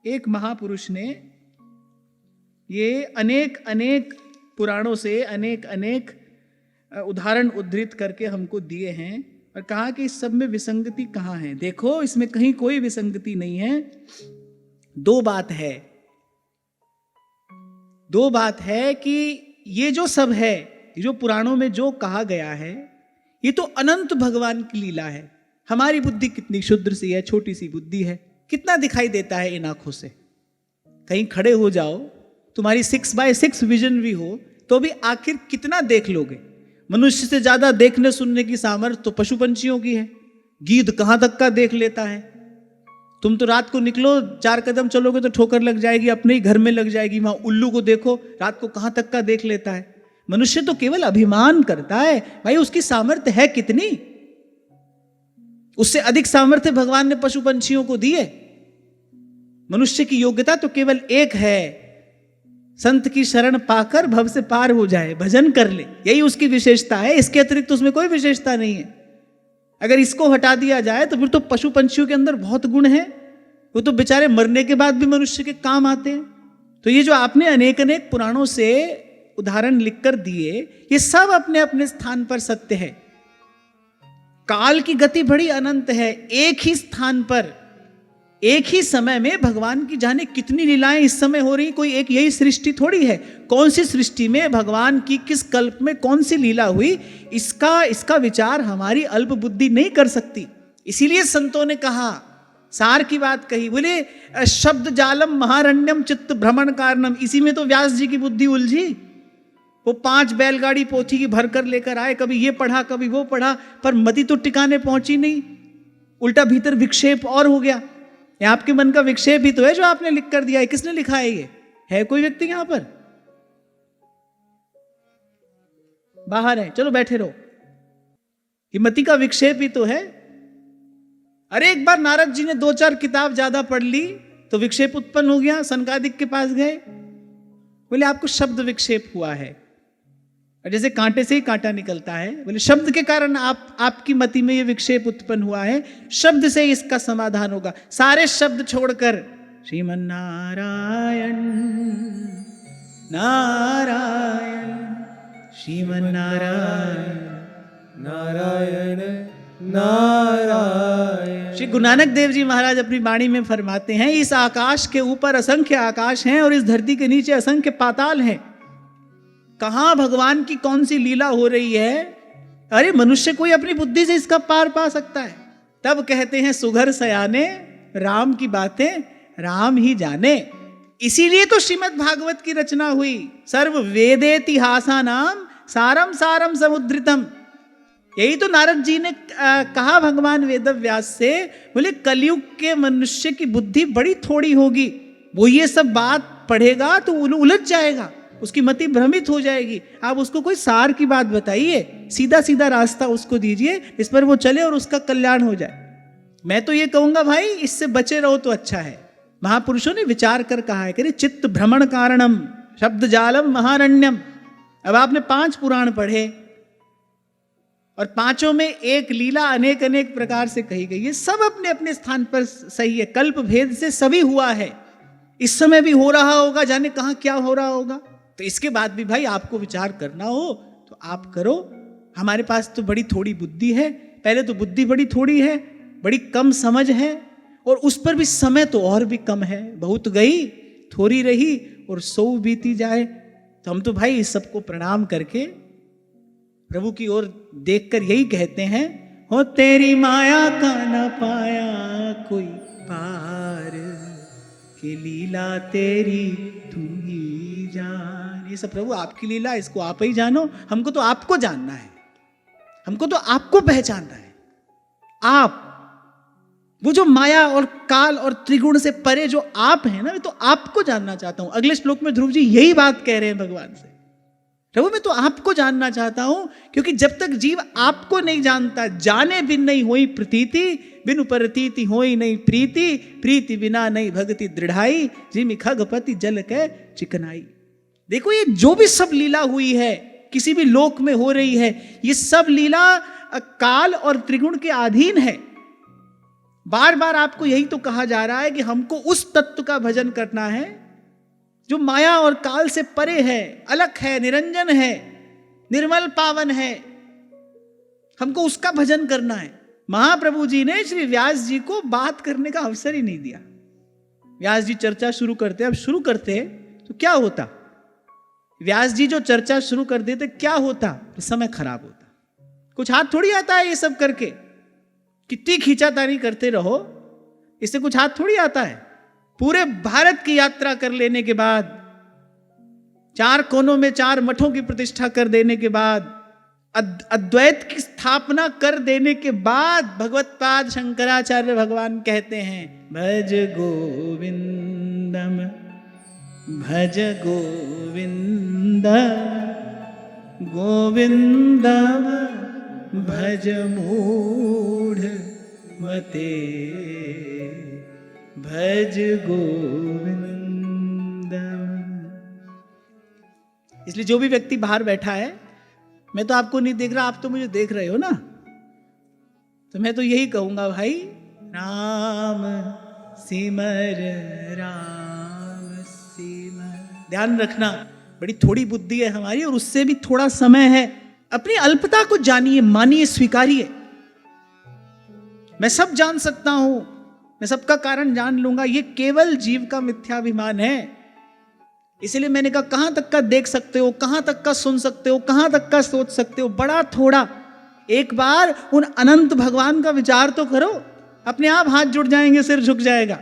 एक महापुरुष ने ये अनेक अनेक पुराणों से अनेक अनेक उदाहरण उद्धृत करके हमको दिए हैं और कहा कि इस सब में विसंगति कहाँ है। देखो, इसमें कहीं कोई विसंगति नहीं है। दो बात है कि ये जो सब है, जो पुराणों में जो कहा गया है, ये तो अनंत भगवान की लीला है। हमारी बुद्धि कितनी क्षुद्र सी है, छोटी सी बुद्धि है, कितना दिखाई देता है इन आंखों से। कहीं खड़े हो जाओ, तुम्हारी 6x6 विजन भी हो, तो भी आखिर कितना देख लोगे। मनुष्य से ज्यादा देखने सुनने की सामर्थ्य तो पशु पंछियों की है। गीध कहां तक का देख लेता है। तुम तो रात को निकलो, 4 कदम चलोगे तो ठोकर लग जाएगी, अपने ही घर में लग जाएगी। वहां उल्लू को देखो, रात को कहां तक का देख लेता है। मनुष्य तो केवल अभिमान करता है। भाई, उसकी सामर्थ्य है कितनी? उससे अधिक सामर्थ्य भगवान ने पशु पंछियों को दी है। मनुष्य की योग्यता तो केवल एक है, संत की शरण पाकर भव से पार हो जाए, भजन कर ले। यही उसकी विशेषता है। इसके अतिरिक्त तो उसमें कोई विशेषता नहीं है। अगर इसको हटा दिया जाए तो फिर तो पशु पंछियों के अंदर बहुत गुण हैं। वो तो बेचारे मरने के बाद भी मनुष्य के काम आते हैं। तो ये जो आपने अनेक अनेक पुराणों से उदाहरण लिखकर दिए, ये सब अपने अपने स्थान पर सत्य है। काल की गति बड़ी अनंत है। एक ही स्थान पर, एक ही समय में भगवान की जाने कितनी लीलाएं इस समय हो रही। कोई एक यही सृष्टि थोड़ी है। कौन सी सृष्टि में भगवान की किस कल्प में कौन सी लीला हुई, इसका विचार हमारी अल्प बुद्धि नहीं कर सकती। इसीलिए संतों ने कहा, सार की बात कही, बोले शब्द जालम महारण्यम चित्त भ्रमण कारणम। इसी में तो व्यास जी की बुद्धि उलझी। वो 5 बैलगाड़ी पोथी की भरकर लेकर आए, कभी ये पढ़ा कभी वो पढ़ा, पर मति तो टिकाने पहुंची नहीं। उल्टा भीतर विक्षेप और हो गया। ये आपके मन का विक्षेप ही तो है जो आपने लिख कर दिया है। किसने लिखा है? ये है कोई व्यक्ति यहां पर? बाहर है, चलो बैठे रहो। ये मति का विक्षेप ही तो है। अरे एक बार नारद जी ने 2-4 किताब ज्यादा पढ़ ली तो विक्षेप उत्पन्न हो गया। सनकादिक के पास गए, बोले आपको शब्द विक्षेप हुआ है। और जैसे कांटे से ही कांटा निकलता है, बोले शब्द के कारण आपकी मति में ये विक्षेप उत्पन्न हुआ है। शब्द से इसका समाधान होगा। सारे शब्द छोड़कर श्रीमन नारायण नारायण श्रीमन नारायण नारायण नारायण। श्री गुरु नानक देव जी महाराज अपनी वाणी में फरमाते हैं, इस आकाश के ऊपर असंख्य आकाश हैं और इस धरती के नीचे असंख्य पाताल हैं। कहां भगवान की कौन सी लीला हो रही है? अरे मनुष्य कोई अपनी बुद्धि से इसका पार पा सकता है? तब कहते हैं सुघर सयाने राम की बातें राम ही जाने। इसीलिए तो श्रीमद् भागवत की रचना हुई। सर्व वेदेतिहासा नाम सारम सारम समुद्रितम। यही तो नारद जी ने कहा भगवान वेदव्यास से, बोले कलयुग के मनुष्य की बुद्धि बड़ी थोड़ी होगी। वो ये सब बात पढ़ेगा तो उलझ जाएगा, उसकी मति भ्रमित हो जाएगी। आप उसको कोई सार की बात बताइए, सीधा सीधा रास्ता उसको दीजिए, इस पर वो चले और उसका कल्याण हो जाए। मैं तो ये कहूंगा भाई, इससे बचे रहो तो अच्छा है। महापुरुषों ने विचार कर कहा है कि चित्त भ्रमण कारणम शब्द जालम महारण्यम। अब आपने 5 पुराण पढ़े और 5 में एक लीला अनेक अनेक प्रकार से कही गई है। सब अपने अपने स्थान पर सही है। कल्प भेद से सभी हुआ है। इस समय भी हो रहा होगा, जाने कहां क्या हो रहा होगा। तो इसके बाद भी भाई आपको विचार करना हो तो आप करो। हमारे पास तो बड़ी थोड़ी बुद्धि है। पहले तो बुद्धि बड़ी थोड़ी है, बड़ी कम समझ है, और उस पर भी समय तो और भी कम है। बहुत गई थोड़ी रही और 100 बीती जाए। तो हम तो भाई इस सबको प्रणाम करके प्रभु की ओर देखकर यही कहते हैं, हो तेरी माया का न पाया कोई पार, कि लीला तेरी तू ही जान। ये सब प्रभु आपकी लीला, इसको आप ही जानो। हमको तो आपको जानना है, हमको तो आपको पहचानना है। आप वो जो माया और काल और त्रिगुण से परे जो आप हैं ना, मैं तो आपको जानना चाहता हूं। अगले श्लोक में ध्रुव जी यही बात कह रहे हैं भगवान से, प्रभु मैं तो आपको जानना चाहता हूं। क्योंकि जब तक जीव आपको नहीं जानता, जाने बिन नहीं होई प्रतीति, बिनु परतीति होई नहीं प्रीति, प्रीति बिना नहीं भक्ति दृढ़ाई, जिमि खगपति जल के चिकनाई। देखो ये जो भी सब लीला हुई है, किसी भी लोक में हो रही है, ये सब लीला काल और त्रिगुण के अधीन है। बार बार आपको यही तो कहा जा रहा है कि हमको उस तत्व का भजन करना है जो माया और काल से परे है, अलग है, निरंजन है, निर्मल पावन है। हमको उसका भजन करना है। महाप्रभु जी ने श्री व्यास जी को बात करने का अवसर ही नहीं दिया। व्यास जी चर्चा शुरू करते, अब शुरू करते तो क्या होता, व्यास जी जो चर्चा शुरू कर देते क्या होता, समय खराब होता। कुछ हाथ थोड़ी आता है ये सब करके, कितनी खींचातानी करते रहो, इससे कुछ हाथ थोड़ी आता है। पूरे भारत की यात्रा कर लेने के बाद, 4 कोनों में 4 मठों की प्रतिष्ठा कर देने के बाद, अद्वैत की स्थापना कर देने के बाद भगवत्पाद शंकराचार्य भगवान कहते हैं, भज गोविंदम भज गोविंद गोविंदम भज मूढ़ मते भज गोविंदम। इसलिए जो भी व्यक्ति बाहर बैठा है, मैं तो आपको नहीं देख रहा, आप तो मुझे देख रहे हो ना, तो मैं तो यही कहूंगा, भाई राम सिमर राम सिमर। ध्यान रखना, बड़ी थोड़ी बुद्धि है हमारी और उससे भी थोड़ा समय है। अपनी अल्पता को जानिए, मानिए, स्वीकारिए। मैं सब जान सकता हूं, मैं सबका कारण जान लूंगा, ये केवल जीव का मिथ्याभिमान है। इसलिए मैंने कहा, कहां तक का देख सकते हो, कहां तक का सुन सकते हो, कहां तक का सोच सकते हो, बड़ा थोड़ा। एक बार उन अनंत भगवान का विचार तो करो, अपने आप हाथ जुड़ जाएंगे, सिर झुक जाएगा।